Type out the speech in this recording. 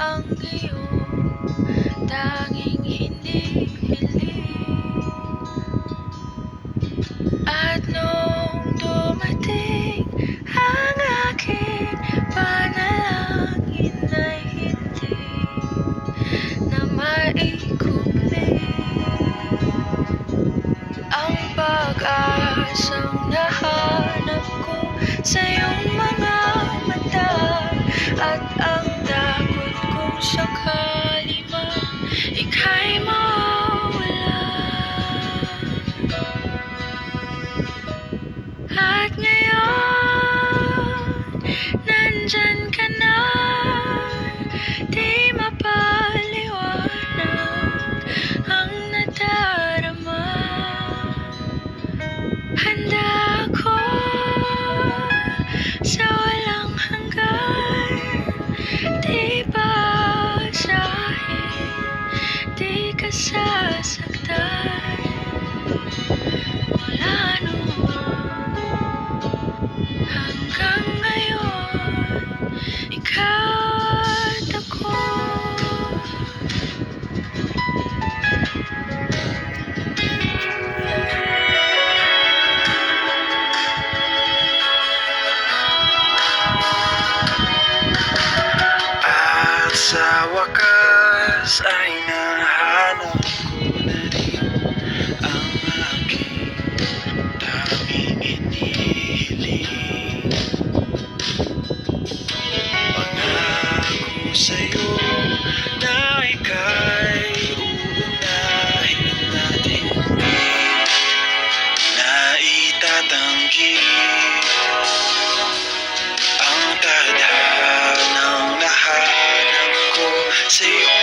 ang iyong tanging hindi hiling. At nung dumating ang aking panalangin ay hindi na maikumplit. Ang pag-asang nahanap ko sa iyong mga mata, at ang takot kong sakali man ika'y mawala. At ngayon, nandyan ka na, di mapaliwanag ang nadarama. Handa ako sa walang hanggan, di basahin, di ka sasaktan. Mula noon hanggang ngayon, ikaw at ako. At sa wakas ay nahanap ko na rin ang aking tanging inihiling. Pangako sa'yo na ika'y uunahin natin, na itatanggi ang tadhanang nahanap ko sa'yo.